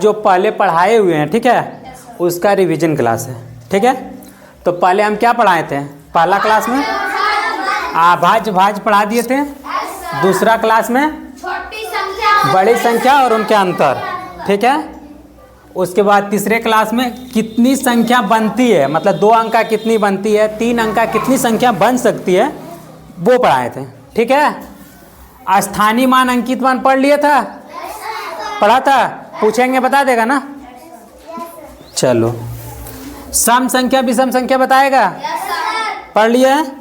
जो पहले पढ़ाए हुए हैं, ठीक है, उसका रिवीजन क्लास है। ठीक है, तो पहले हम क्या पढ़ाए थे? पहला क्लास में आभाज्य भाज्य पढ़ा दिए थे। दूसरा क्लास में बड़ी संख्या और उनके अंतर। ठीक है, उसके बाद तीसरे क्लास में कितनी संख्या बनती है, मतलब 2 अंक का कितनी बनती है, 3 अंक का कितनी संख्या बन सकती है, वो पढ़ाए थे। ठीक है, स्थानीय मान अंकित मान पढ़ लिया था, पढ़ा था, पूछेंगे बता देगा ना। चलो, सम संख्या विषम संख्या बताएगा, पढ़ लिया है।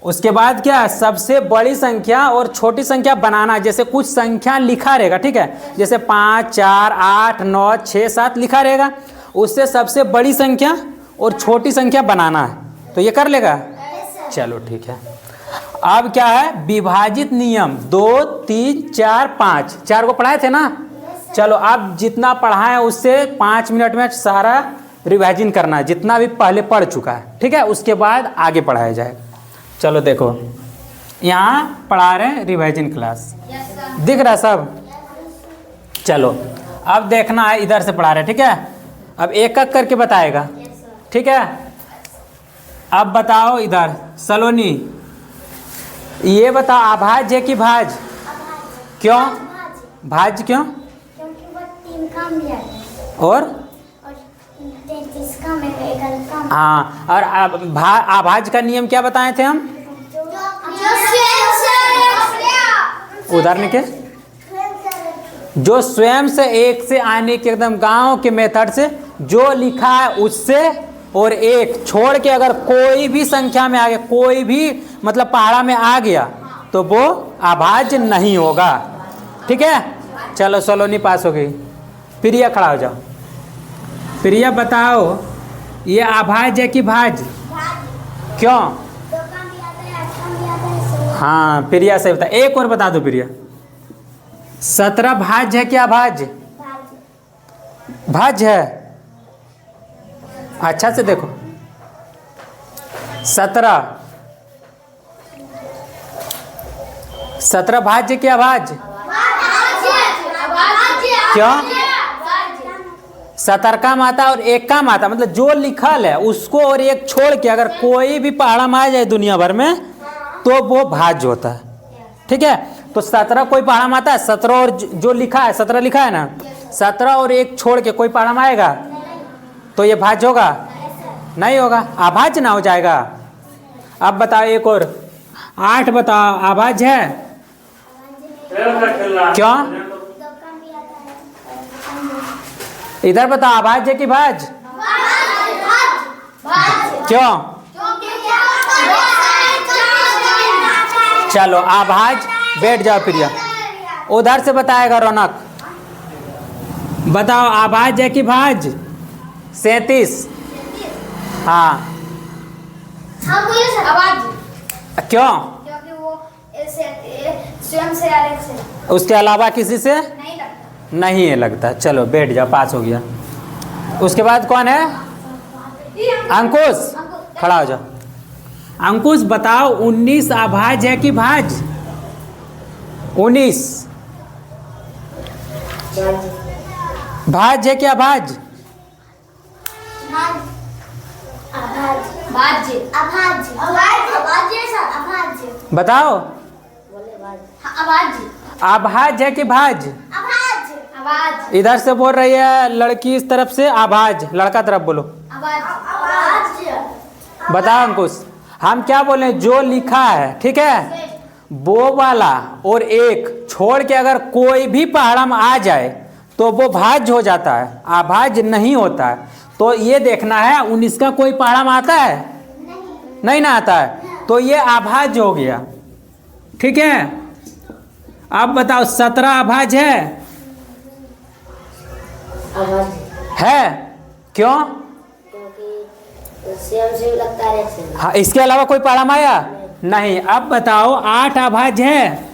उसके बाद क्या, सबसे बड़ी संख्या और छोटी संख्या बनाना। जैसे कुछ संख्या लिखा रहेगा, ठीक है, जैसे 5, 4, 8, 9, 6, 7 लिखा रहेगा, उससे सबसे बड़ी संख्या और छोटी संख्या बनाना है। तो ये कर लेगा। चलो ठीक है, अब क्या है, विभाजित नियम 2, 3, 4, 5, 4 को पढ़ाए थे ना। चलो, अब जितना पढ़ा है उससे 5 मिनट में सारा रिवाइजन करना है, जितना भी पहले पढ़ चुका है। ठीक है, उसके बाद आगे पढ़ाया जाएगा। चलो देखो, यहाँ पढ़ा रहे हैं रिवाइजन क्लास, दिख रहा है सब। चलो, अब देखना है, इधर से पढ़ा रहे हैं। ठीक है, अब एक एक करके बताएगा। ठीक है, अब बताओ इधर सलोनी, ये बताओ अभाज्य कि भाज्य? क्यों भाज्य? क्यों? क्योंकि वो 3 काम दिया है और 33 काम है, एक काम। हाँ, और अभाज्य का नियम क्या बताए थे हम? उदाहरण के जो स्वयं से एक से आने के, एकदम गांव के मेथड से जो लिखा है उससे, और एक छोड़ के अगर कोई भी संख्या में आ गया, कोई भी मतलब पहाड़ा में आ गया, तो वो अभाज्य नहीं होगा। ठीक है, चलो सलोनी पास हो गई। प्रिया खड़ा हो जाओ। प्रिया बताओ, ये अभाज्य कि भाज्य? क्यों? हाँ, प्रिया से बता। एक और बता दो प्रिया, 17 भाज्य है क्या भाज्य? भाज्य है। अच्छा से देखो, 17 भाज्य क्या भाज्य? क्यों? 17 का माता और 1 का माता, मतलब जो लिखल है उसको और एक छोड़ के अगर कोई भी पहाड़ा में आ जाए दुनिया भर में, तो वो भाज्य होता है। ठीक है, तो 17 कोई पहाड़ा में आता है, 17 और जो लिखा है, 17 लिखा है ना, 17 और 1 छोड़ के कोई पहाड़ा में आएगा, तो ये भाज्य होगा? नहीं होगा, अभाज्य ना हो जाएगा। अब बताओ एक और, 8 बताओ, अभाज्य है? क्यों? इधर बताओ, अभाज्य कि भाज्य? क्यों? चलो, अभाज्य। बैठ जाओ प्रिया। उधर से बताएगा रौनक। बताओ, अभाज्य कि भाज्य? 37। हाँ, क्यों? क्योंकि वो स्वयं से अलग से, उसके अलावा किसी से नहीं लगता। नहीं है लगता। चलो बैठ जाओ, पास हो गया। उसके बाद कौन है? अंकुश, खड़ा हो जाओ। अंकुश बताओ, 19 अभाज्य है कि भाज्य? 19 भाज्य है क्या भाज्य? बताओ, अभाज्य है कि भाज्य? इधर से बोल रही है लड़की, इस तरफ से अभाज्य, लड़का तरफ बोलो। बताओ अंकुश, हम क्या बोले, जो लिखा है, ठीक है, वो वाला और एक छोड़ के अगर कोई भी पहाड़ा में आ जाए तो वो भाज्य हो जाता है, अभाज्य नहीं होता है। तो ये देखना है, 19 का कोई पहाड़ा में आता है? नहीं ना आता है, तो ये अभाज्य हो गया। ठीक है, अब बताओ, 17 अभाज्य है? क्यों? लगता है। हाँ, इसके अलावा कोई पहाड़ा में आया? नहीं। अब बताओ, 8 अभाज्य है?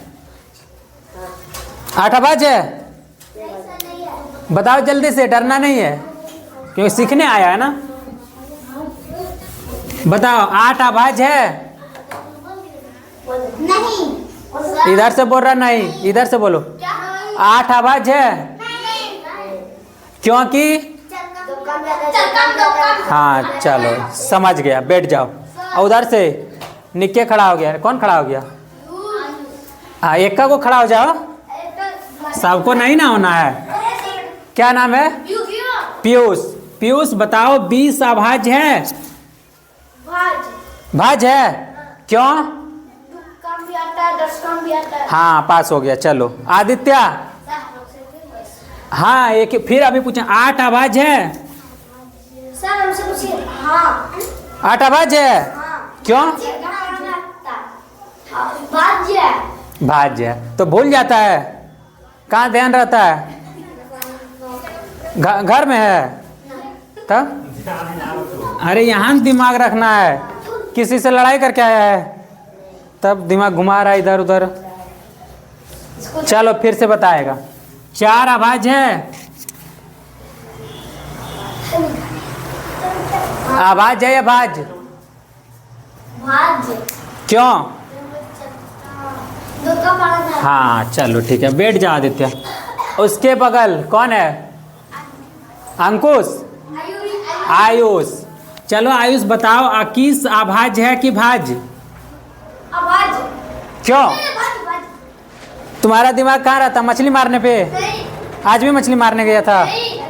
8 अभाज्य है? बताओ जल्दी से, डरना नहीं है, क्योंकि सीखने आया है ना। बताओ, 8 अभाज्य है? नहीं। इधर से बोल रहा नहीं, इधर से बोलो। 8 अभाज्य है? क्योंकि हाँ चलो समझ गया, बैठ जाओ। और उधर से निक्के खड़ा हो गया, कौन खड़ा हो गया? हाँ एक का को खड़ा हो जाओ, सबको नहीं ना होना है। क्या नाम है? पीयूष। पीयूष बताओ 20 अभाज्य है? भाज्य है। क्यों? कम भी आता है, 10 कम भी आता है। हाँ पास हो गया। चलो आदित्य। हाँ एक फिर अभी पूछे 8 अभाज्य है? सर हमसे पूछिए। हाँ 8 अभाज्य है। क्यों? भाज्य है। भाज्य है तो भूल जाता है, कहाँ ध्यान रहता है? घर में है तब? अरे यहाँ दिमाग रखना है, किसी से लड़ाई करके आया है तब दिमाग घुमा रहा है इधर उधर। चलो फिर से बताएगा। 4 अभाज्य है? अभाज्य है या भाज्य? भाज्य। क्यों? दो का पालन है। हाँ चलो ठीक है, बैठ जा आदित्य। उसके बगल कौन है? अंकुश। आयुष। चलो आयुष बताओ 21 अभाज्य है कि भाज्य? अभाज्य। क्यों? भाज्य। तुम्हारा दिमाग कहाँ रहता? मछली मारने पे? नहीं आज भी मछली मारने गया था? नहीं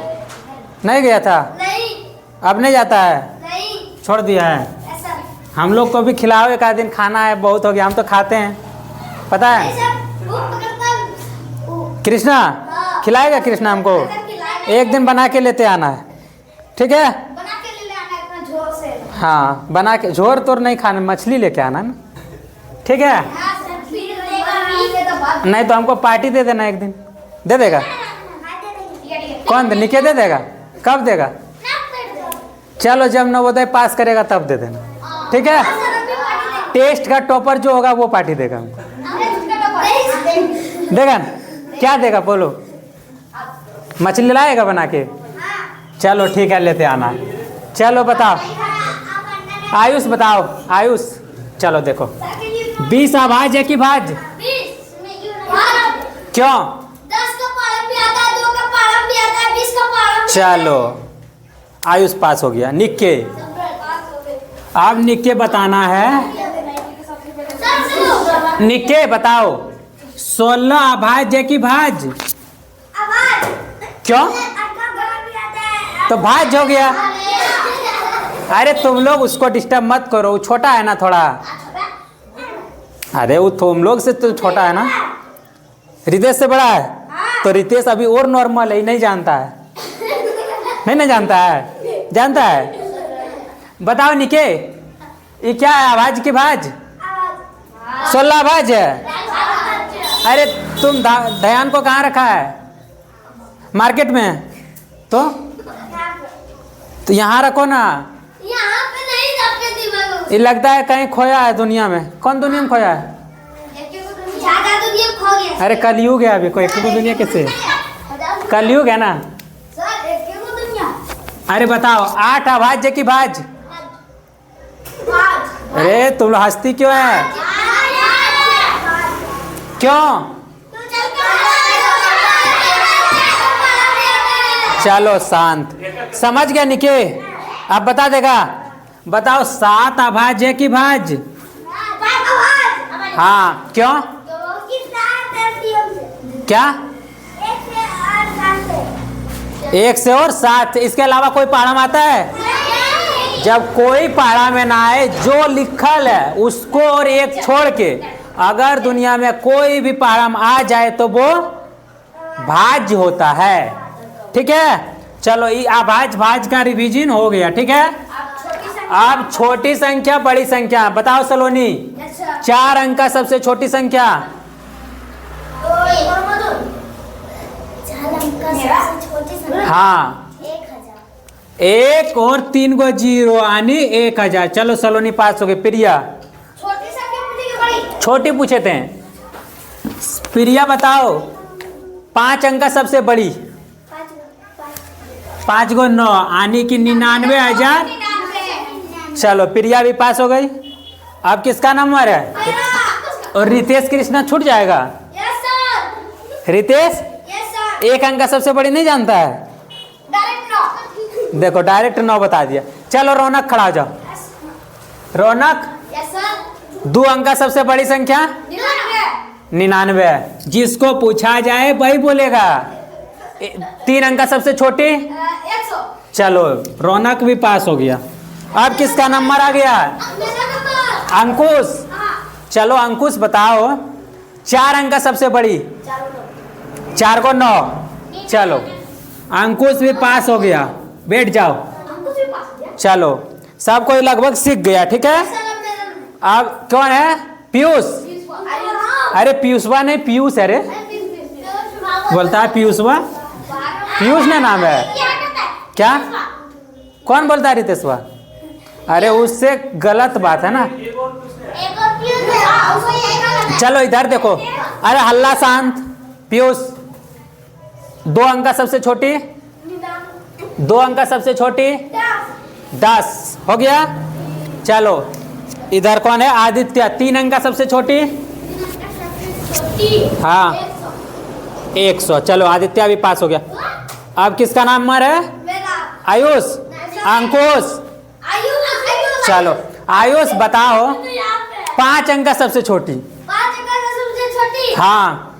नहीं गया था? नहीं अब नहीं जाता है? नहीं छोड़ दिया है? ऐसा हम लोग को भी खिलाओ, एक आध दिन खाना है, बहुत हो गया, हम तो खाते हैं पता है। ऐसा भूख पकड़ता है। कृष्णा खिलाएगा कृष्णा हमको? एक दिन बना के लेते आना है, ठीक है? बना के ले आना है इतना जोर से। हाँ बना के, झोर तोर नहीं खाना, मछली लेके आना ना, ठीक है? हाँ सर फिर देगा तो बात। नहीं तो हमको पार्टी दे देना एक दिन। दे देगा? ठीक है कौन दे? निके दे देगा? कब देगा? चलो जब नवोदय पास करेगा तब दे देना, ठीक है? टेस्ट का टॉपर जो होगा वो पार्टी देगा हमको, देगा ना? क्या देगा बोलो? मछली लाएगा बना के? चलो ठीक है लेते आना। चलो बताओ आयुष, बताओ आयुष। चलो देखो 20 अभाज्य है कि भाज्य? क्यों? 10 का पालन भी आता है, 2 का पालन भी आता है, 20 का पालन भी। चलो आयुष पास हो गया। निक्के, अब निक्के बताना है। निक्के बताओ 16 अभाज्य है कि भाज्य? क्यों? तो भाज्य हो गया। अरे तुम लोग उसको डिस्टर्ब मत करो, वो छोटा है ना थोड़ा। अरे वो तुम लोग से तो छोटा है ना, रितेश से बड़ा है। तो रितेश अभी और नॉर्मल है, नहीं जानता है। नहीं जानता है? जानता है? बताओ निके ये क्या है, अभाज्य की भाज्य? 16 अभाज्य है। अरे तुम ध्यान को कहाँ रखा है? मार्केट में? तो यहाँ रखो ना। यहाँ पे नहीं, आपके दिमाग में ये लगता है कहीं खोया है दुनिया में। कौन दुनिया में खोया है? ज्यादा दुनिया खो गया। अरे कलयुग है अभी, कोई एक दुनिया कैसे? कलयुग है ना। सर एक दुनिया। अरे बताओ 8 अभाज्य की भाज्य? अरे तुम हंसती क्यों है? क्यों? चलो शांत, समझ गया निके? अब बता देगा। बताओ 7 अभाज्य है कि भाज्य? हाँ क्यों? क्या? 1 से और 7 से, इसके अलावा कोई पहाड़ा में आता है? जब कोई पहाड़ा में ना आए, जो लिखल है उसको और एक छोड़ के अगर दुनिया में कोई भी पहाड़ा में आ जाए तो वो भाज्य होता है, ठीक है? चलो ये अभाज्य भाज्य का रिवीजन हो गया, ठीक है? अब छोटी संख्या बड़ी संख्या बताओ सलोनी। 4 अंक का सबसे छोटी संख्या? हाँ 1 और 3 को 0 यानी 1000। चलो सलोनी पास हो गए। प्रिया छोटी पूछे थे, प्रिया बताओ 5 अंक का सबसे बड़ी? 5 को 9 यानी कि 99,000। चलो प्रिया भी पास हो गई। अब किसका नंबर है? और रितेश कृष्णा छूट जाएगा। रितेश 1 अंक का सबसे बड़ी नहीं जानता है? देखो डायरेक्ट 9 बता दिया। चलो रौनक खड़ा हो जाओ। रौनक, यस सर। 2 अंक का सबसे बड़ी संख्या 99 है। जिसको पूछा जाए वही बोलेगा। 3 अंक का सबसे छोटी 100। चलो रौनक भी पास हो गया। अब किसका नंबर आ गया? अंकुश। चलो अंकुश बताओ, 4 अंक का सबसे बड़ी 4 को 9। चलो अंकुश भी पास हो गया, बैठ जाओ। चलो सब कोई लगभग सीख गया, ठीक है। अब कौन है? पीयूष। अरे पीयूषवा नहीं, पीयूष है रे, बोलता है पीयूषवा। पीयूष ना नाम है क्या? कौन बोलता है रितेशवा? अरे उससे गलत बात है ना। चलो इधर देखो, अरे हल्ला शांत। पीयूष, 2 अंक का सबसे छोटी 2 अंक का सबसे छोटी 10 हो गया। चलो इधर कौन है? आदित्य, 3 अंक का सबसे छोटी हाँ 100। चलो आदित्य भी पास हो गया। अब किसका नंबर है? आयुष। अंकुश। चलो आयुष बताओ, 5 अंक का सबसे छोटी हाँ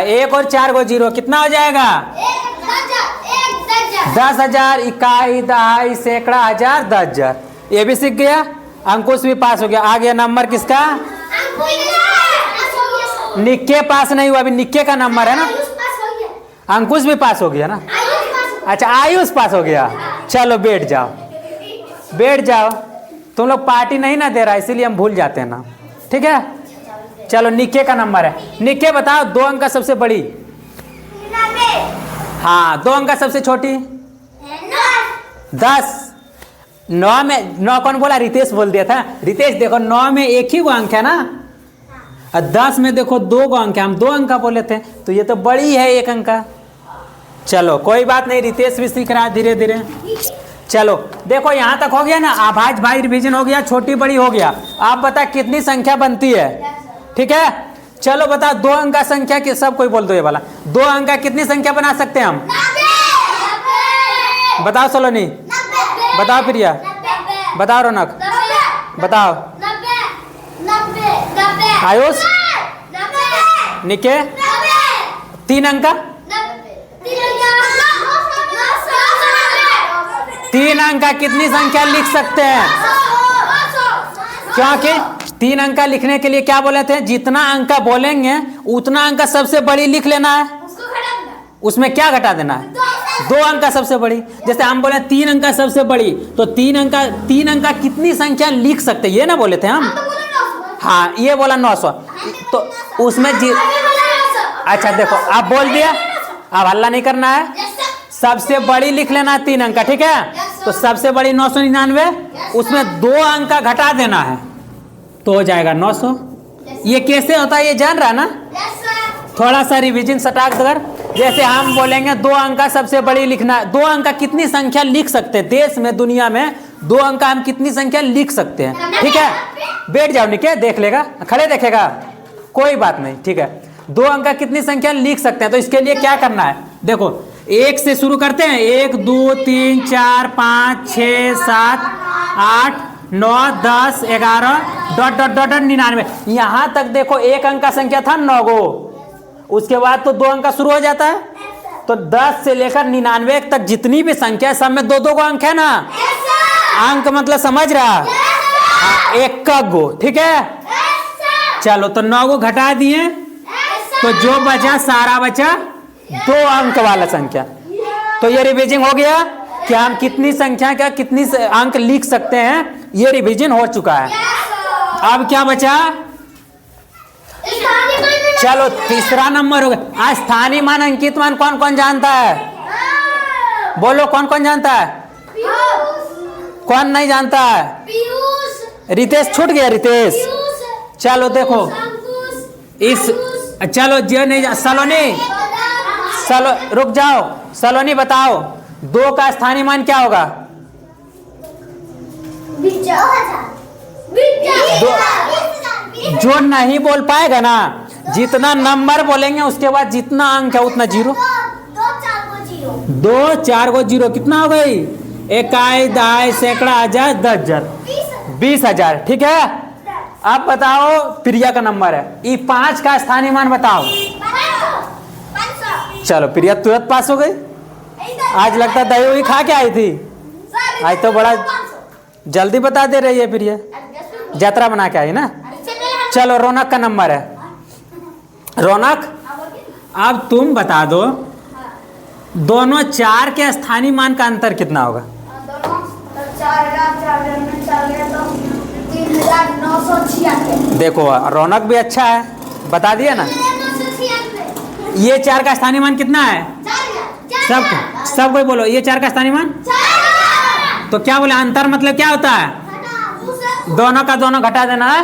1 और 4 को 0 कितना हो जाएगा? 10,000, इकाई, दहाई, सैकड़ा, हजार, 10,000। ये भी सीख गया। अंकुश भी पास हो गया। आ गया नंबर किसका? निक्के पास नहीं हुआ, अभी निक्के का नंबर है ना। अंकुश भी पास हो गया ना। अच्छा आयुष पास हो गया। चलो बैठ जाओ, बैठ जाओ। तुम लोग पार्टी नहीं ना दे रहा, इसीलिए हम भूल जाते हैं ना, ठीक है। चलो निक्के का नंबर है। निक्के बताओ, 2 अंक का सबसे बड़ी हाँ 2 अंक का सबसे छोटी 10। 9 में 9 कौन बोला? रितेश बोल दिया था। रितेश देखो 9 में एक ही वो अंक है ना, और 10 में देखो 2 को अंक है। हम 2 अंक का बोले थे, तो ये तो बड़ी है 1 अंक का। चलो कोई बात नहीं, रितेश भी सीख रहा है धीरे धीरे। चलो देखो यहाँ तक हो गया ना। आभाज भाई रिवीजन हो गया, छोटी बड़ी हो गया। आप बता कितनी संख्या बनती है, ठीक है। चलो बता 2 अंक का संख्या की, सब कोई बोल दो ये वाला। 2 अंक का कितनी संख्या बना सकते हैं हम? बताओ सलोनी, बताओ प्रिया, बताओ रौनक, बताओ आयुष, निके। 3 अंक का 3 अंक का कितनी संख्या लिख सकते हैं? क्योंकि 3 अंक का लिखने के लिए क्या बोले थे? जितना अंक का बोलेंगे उतना अंक का सबसे बड़ी लिख लेना है। उसमें क्या घटा देना है? 2 अंक का सबसे बड़ी। जैसे हम बोले 3 अंक का सबसे बड़ी, तो 3 अंक का कितनी संख्या लिख सकते, ये ना बोले थे हम। हाँ ये बोला 900, तो उसमें अच्छा देखो आप बोल दिया, अब हल्ला नहीं करना है। सबसे बड़ी लिख लेना है 3 अंक का, ठीक है। तो सबसे बड़ी 999, उसमें 2 अंक का घटा देना है तो हो जाएगा 900। ये कैसे होता है ये जान रहा ना? थोड़ा सा रिवीजन सटाक कर। जैसे हम बोलेंगे 2 अंक का सबसे बड़ी लिखना है, 2 अंक का कितनी संख्या लिख सकते हैं देश में, दुनिया में 2 अंक का हम कितनी संख्या लिख सकते हैं, ठीक है। बैठ जाओ निके, देख लेगा, खड़े देखेगा, कोई बात नहीं, ठीक है। 2 अंक का कितनी संख्या लिख सकते हैं, तो इसके लिए क्या करना है? देखो 1 से शुरू करते हैं। 1 2 3 4 5 6 7 8 9 10 11 ... 99। यहाँ तक देखो 1 अंक का संख्या था 9 गो, उसके बाद तो 2 अंक का शुरू हो जाता है। तो 10 से लेकर 99 तक जितनी भी संख्या सब में 2-2 को अंक है ना। अंक मतलब समझ रहा? 1 का गो, ठीक है। चलो तो 9 को घटा दिए, तो जो बचा सारा बचा 2 अंक वाला संख्या। तो ये रिवीजन हो गया कि हम कितनी संख्या का कितनी अंक लिख सकते हैं, ये रिवीजन हो चुका है। अब क्या बचा? चलो तीसरा नंबर हो गया। स्थानीय मान, अंकित मान कौन कौन जानता है? बोलो कौन कौन जानता है? कौन नहीं जानता है? रितेश छूट गया, रितेश। चलो देखो इस, चलो जो नहीं, सलोनी, रुक जाओ, सलोनी बताओ 2 का स्थानीय मान क्या होगा? जो नहीं बोल पाएगा ना, जितना नंबर बोलेंगे उसके बाद जितना अंक है उतना 0। जीरो 2 4 को 0 कितना हो गई? इकाई, दहाई, सैकड़ा, हजार, 10,000, 20,000। ठीक है, अब बताओ प्रिया का नंबर है, ये 5 का स्थानीय मान बताओ। 500 चलो प्रिया तुरंत पास हो गई। आज लगता दही वही खा के आई थी, आज तो बड़ा जल्दी बता दे रही है प्रिया, यात्रा बना के आई ना। चलो रौनक का नंबर है। रौनक अब तुम बता दो, दोनों 4 के स्थानीय मान का अंतर कितना होगा? 3,996। देखो रौनक भी अच्छा है, बता दिया ना। ये 4 का स्थानीय मान कितना है? सब कोई बोलो, ये 4 का स्थानीय मान। तो क्या बोले, अंतर मतलब क्या होता है? दोनों का दोनों घटा देना है,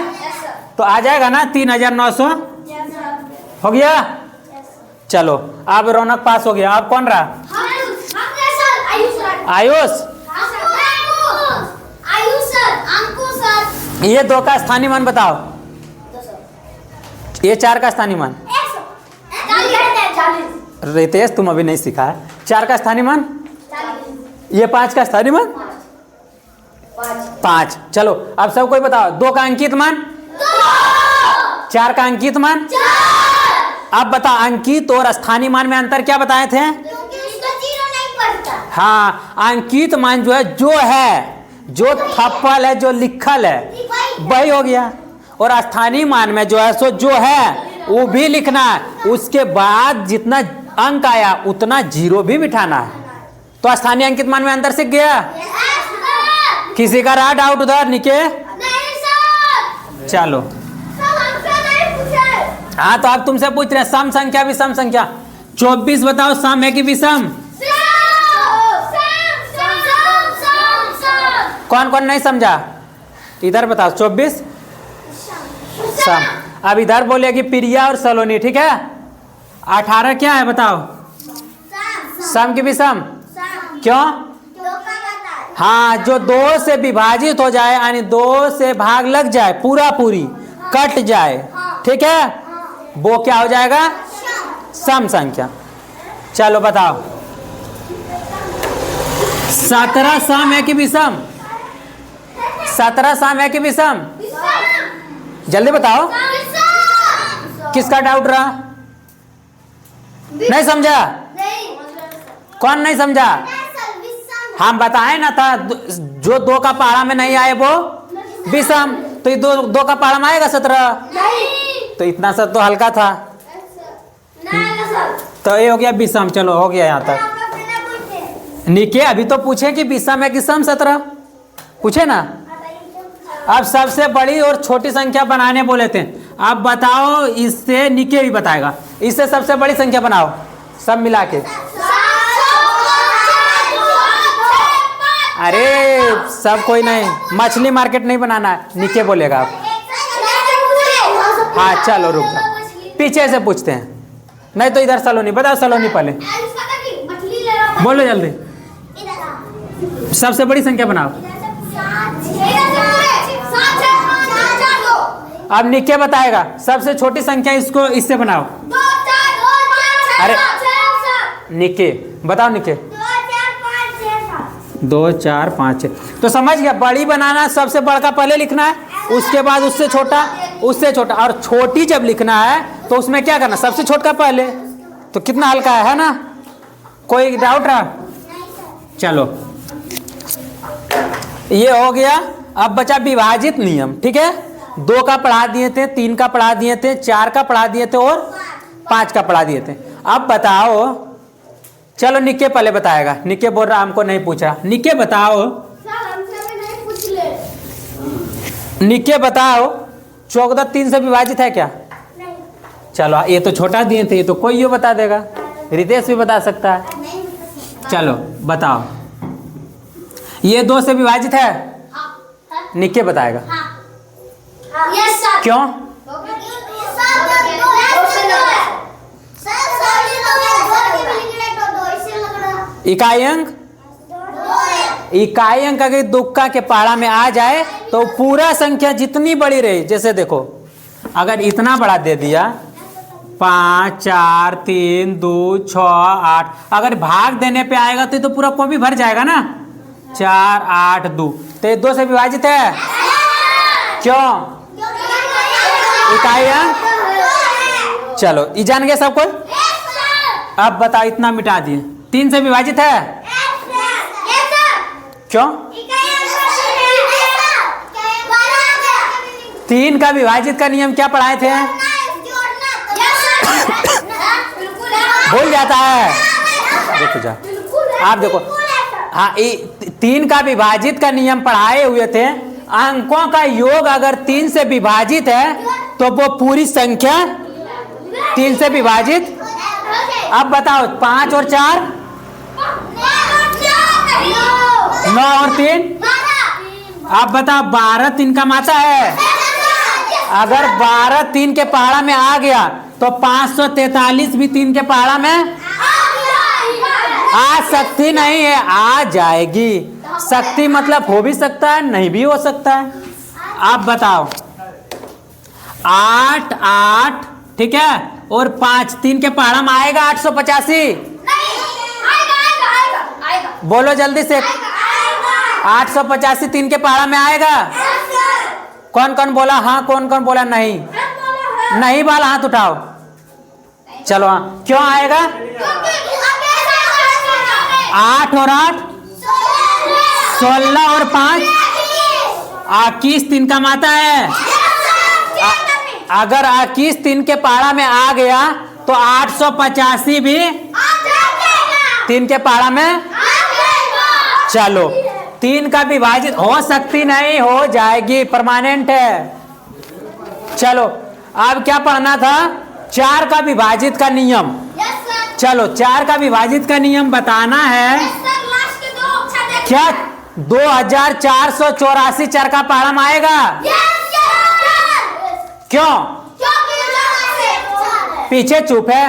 तो आ जाएगा ना 3,900। हो गया। चलो अब रौनक पास हो गया। अब कौन रहा? आयुष। ये 2 का स्थानीय मान बताओ। ये 4 का स्थानीय मान। रितेश तुम अभी नहीं सीखा है। 4 का स्थानीय मान, ये 5 का स्थानीय मान 5। चलो अब सब कोई बताओ, 2 का अंकित मान, 4 का अंकित मान। अब बताओ अंकित और स्थानीय मान में अंतर क्या बताए थे? हाँ, अंकित मान जो है जो थप्पल है, जो लिखल है वही हो गया, और स्थानीय मान में जो है सो जो है वो भी लिखना है, उसके बाद जितना अंक आया उतना 0 भी बिठाना है। तो स्थानीय अंकित मान में अंतर सीख गया। किसी का रहा डाउट उधर? निके चलो, हाँ तो अब तुमसे पूछ रहे हैं सम संख्या विषम संख्या। 24 बताओ, सम है कि विषम? कौन कौन नहीं समझा इधर बताओ। 24 सम। अब इधर बोलेगी प्रिया और सलोनी, ठीक है। 18 क्या है बताओ? सम की विषम? क्यों? हाँ, जो 2 से विभाजित हो जाए, यानी 2 से भाग लग जाए, पूरा पूरी कट जाए, ठीक है, वो क्या हो जाएगा? सम संख्या। चलो बताओ, 17 सम है कि विषम? 17 सम है कि विषम? जल्दी बताओ, किसका डाउट रहा? नहीं समझा? कौन नहीं समझा? हम बताए ना था, जो 2 का पहाड़ा में नहीं आए वो विषम। तो ये 2 का पहाड़ा में आएगा 17? तो इतना सब तो हल्का था, तो ये हो गया विषम। चलो हो गया यहाँ तक। निके अभी तो पूछे कि विषम है कि सम 17 पूछे ना। अब सबसे बड़ी और छोटी संख्या बनाने बोले थे। अब बताओ, इससे निके भी बताएगा, इससे सबसे बड़ी संख्या बनाओ सब मिला के। अरे सब कोई नहीं, मछली मार्केट नहीं बनाना है, निके बोलेगा आप। हाँ चलो रुक जाओ, पीछे से पूछते हैं, नहीं तो इधर सलोनी बताओ। सलोनी पहले बोलो जल्दी, सबसे बड़ी संख्या बनाओ। अब निके बताएगा सबसे छोटी संख्या, इसको इससे बनाओ। अरे निके बताओ, निके 2 4 5 6। तो समझ गया, बड़ी बनाना सबसे बड़ा पहले लिखना है, उसके बाद उससे छोटा, उससे छोटा, और छोटी जब लिखना है तो उसमें क्या करना, सबसे छोटा पहले। तो कितना हल्का है ना। कोई डाउट रहा? चलो ये हो गया। अब बचा विभाजित नियम, ठीक है। 2 का पढ़ा दिए थे, 3 का पढ़ा दिए थे, 4 का पढ़ा दिए थे और 5 का पढ़ा दिए थे। अब बताओ, चलो निके पहले बताएगा। निके बोल रहा हमको नहीं पूछा। निके बताओ, निके बताओ 14 3 से विभाजित है क्या? चलो ये तो छोटा दिए थे, ये तो कोई ये बता देगा, रितेश भी बता सकता है। चलो बताओ, ये 2 से विभाजित है? निके बताएगा। क्यों? इकाई अंक, इकाई अंक अगर दुक्का के पहाड़ा में आ जाए तो पूरा संख्या जितनी बड़ी रही, जैसे देखो अगर इतना बड़ा दे दिया 5 4 3 2 6 8। अगर भाग देने पे आएगा तो पूरा कॉपी भर जाएगा ना। 4 8 2, तो ये 2 से विभाजित है। क्यों? इकाई अंक। चलो ये जान गए सब कोई। अब बताओ, इतना मिटा दिए। 3 से विभाजित है। क्यों? 3 का विभाजित का नियम क्या पढ़ाए थे? भूल जाता है। देखो जा, आप देखो, हाँ 3 का विभाजित का नियम पढ़ाए हुए थे। अंकों का योग अगर 3 से विभाजित है तो वो पूरी संख्या 3 से विभाजित। अब बताओ, 5 और 4 9 और 3। अब बताओ, 12 3 का माता है। अगर 12 3 के पहाड़ा में आ गया तो 543 भी 3 के पहाड़ा में आ सकती नहीं है, आ जाएगी। सकती मतलब हो भी सकता है, नहीं भी हो सकता है। आप बताओ, 8 8 ठीक है, और 5 3 के पहाड़ा में आएगा 885। बोलो जल्दी से। 885 3 के पहाड़ा में आएगा। कौन कौन बोला हाँ, कौन कौन बोला नहीं? नहीं वाला हाथ उठाओ। चलो हाँ, क्यों आएगा? 8 और 8 16 और 5 21 3 का माता है। अगर 21 3 के पहाड़ा में आ गया तो 885 भी 3 के पहाड़ा में। चलो, 3 का विभाजित हो सकती नहीं, हो जाएगी, परमानेंट है। चलो अब क्या पढ़ना था? 4 का विभाजित का नियम। चलो 4 का विभाजित का नियम बताना है। क्या 2484 4 का पहाड़ा में आएगा? क्यों? पीछे चुप है।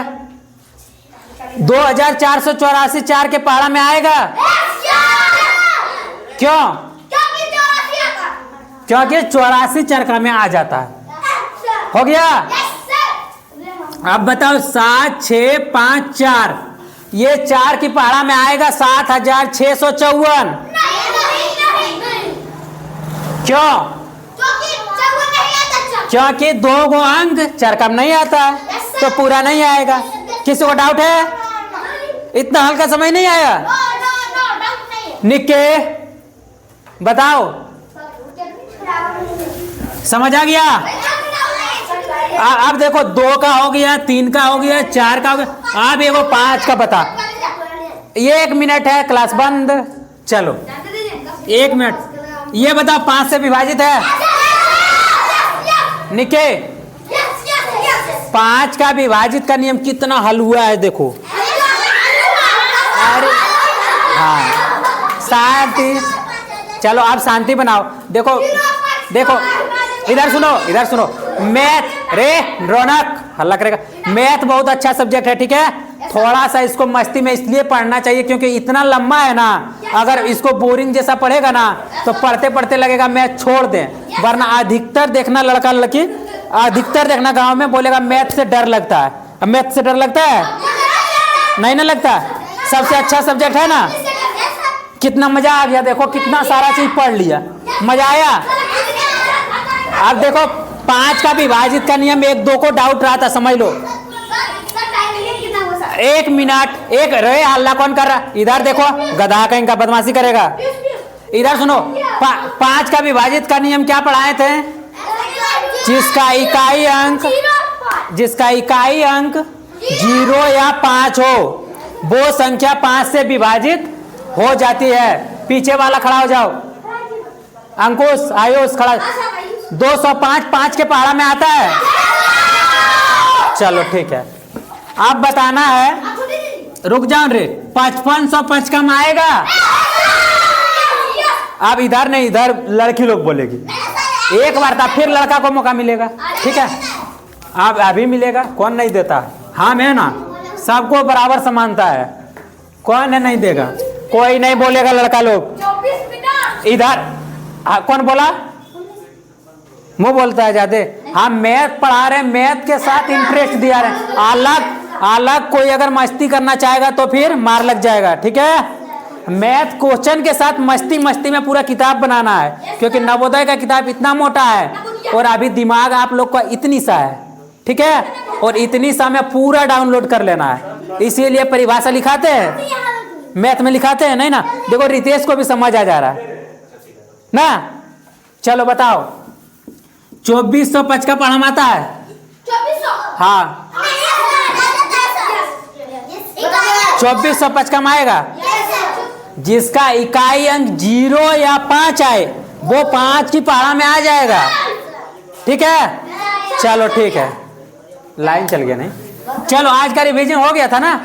2484 4 के पहाड़ा में आएगा। क्यों? क्योंकि 84 चरका में आ जाता है। हो गया। अब बताओ, 7 6 5 4, ये 4 की पहाड़ा में आएगा 7654। क्यों? क्योंकि 2 गो अंक चरका में नहीं आता है तो पूरा नहीं आएगा। किसी को डाउट है? इतना हल्का समझ नहीं आया? निके बताओ, समझ आ गया? अब देखो, 2 का हो गया, 3 का हो गया, 4 का हो गया। अब एगो 5 का बता। 1 मिनट है, क्लास बंद। चलो 1 मिनट, ये बताओ 5 से विभाजित है? निके, 5 का विभाजित का नियम कितना हलवा है देखो। अरे हाँ, शांति। चलो आप शांति बनाओ। देखो देखो, इधर सुनो, इधर सुनो। मैथ रे रौनक हल्ला करेगा। मैथ बहुत अच्छा सब्जेक्ट है, ठीक है। थोड़ा सा इसको मस्ती में इसलिए पढ़ना चाहिए क्योंकि इतना लंबा है ना, अगर इसको बोरिंग जैसा पढ़ेगा ना तो पढ़ते पढ़ते लगेगा मैथ छोड़ दें। वरना अधिकतर देखना लड़का लड़की, अधिकतर देखना गांव में बोलेगा मैथ से डर लगता है। अब मैथ से डर लगता है? नहीं ना लगता। सबसे अच्छा सब्जेक्ट है ना। कितना मजा आ गया, देखो कितना सारा चीज पढ़ लिया, मजा आया। अब देखो 5 का विभाजित का नियम 1 2 को डाउट रहा था, समझ लो। 1 मिनट, एक रे हल्ला कौन कर रहा? इधर देखो, गधा कहीं का बदमाशी करेगा। इधर सुनो, 5 का विभाजित का नियम क्या पढ़ाए थे? जिसका इकाई अंक 0 या 5 हो वो संख्या 5 से विभाजित हो जाती है। पीछे वाला खड़ा हो जाओ। अंकुश आयुष खड़ा। 205 5 के पहाड़ा में आता है। चलो ठीक है, अब बताना है। रुक जाओ रे, 5505 कम आएगा। अब इधर नहीं, इधर लड़की लोग बोलेगी। एक बार था, फिर लड़का को मौका मिलेगा, ठीक है। अब अभी मिलेगा, कौन नहीं देता? हाँ मैं ना, सबको बराबर समानता है। कौन है नहीं देगा? कोई नहीं बोलेगा लड़का लोग। इधर कौन बोला? मुँह बोलता है जाते। हम मैथ पढ़ा रहे हैं, मैथ के साथ इंटरेस्ट दिया रहे हैं। अलग अलग कोई अगर मस्ती करना चाहेगा तो फिर मार लग जाएगा, ठीक है। मैथ क्वेश्चन के साथ मस्ती मस्ती में पूरा किताब बनाना है, क्योंकि नवोदय का किताब इतना मोटा है और अभी दिमाग आप लोग का इतनी सा है, ठीक है। और इतनी सा में पूरा डाउनलोड कर लेना है, इसीलिए परिभाषा लिखाते हैं, मैथ में लिखाते हैं नहीं ना। देखो रितेश को भी समझ आ जा रहा है ना। चलो बताओ 2405 का पढ़म आता है? 2400 हाँ 2405 का आएगा। जिसका इकाई अंक 0 या 5 आए वो 5 की पहाड़ा में आ जाएगा, ठीक है। चलो ठीक है, लाइन चल गया नहीं। चलो आज का रिवीजन हो गया था ना।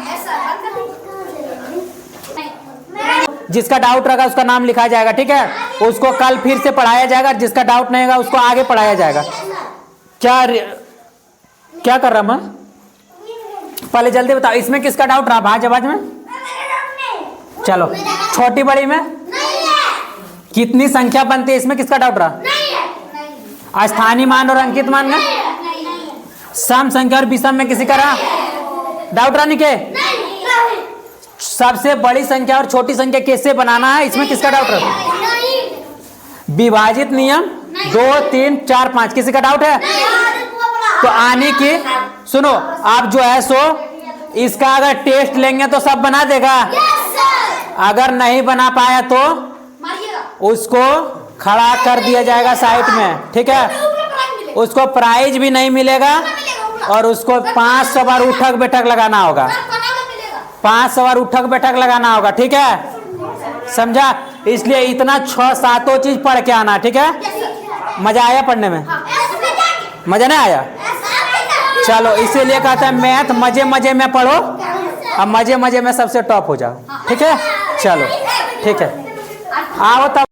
जिसका डाउट रहेगा उसका नाम लिखा जाएगा, ठीक है। उसको कल फिर से पढ़ाया जाएगा, जिसका डाउट नहीं होगा उसको आगे पढ़ाया जाएगा। क्या कर रहा मैं? पहले जल्दी बताओ, इसमें किसका डाउट रहा? भाज आवाज में चलो, छोटी बड़ी में कितनी संख्या बनती है, इसमें किसका डाउट रहा? स्थानीय मान और अंकित मान में, सम संख्या और विषम में किसी का रहा डाउट? रहा निके सबसे बड़ी संख्या और छोटी संख्या कैसे बनाना है, इसमें किसका डाउट रहा? विभाजित नियम 2 3 4 5 किसी का डाउट है? तो आने की सुनो, आप जो है सो इसका अगर टेस्ट लेंगे तो सब बना देगा। अगर नहीं बना पाया तो उसको खड़ा कर दिया जाएगा साइड में, ठीक है। उसको प्राइज भी नहीं मिलेगा और उसको 500 बार उठक बैठक लगाना होगा, 500 बार उठक बैठक लगाना होगा, ठीक है, समझा। इसलिए इतना 6-7 चीज पढ़ के आना, ठीक है। मजा आया पढ़ने में? मजा नहीं आया? चलो इसीलिए कहते हैं मैथ मजे मजे में पढ़ो और मजे मजे में सबसे टॉप हो जाओ, ठीक है। चलो ठीक है, आओ तब।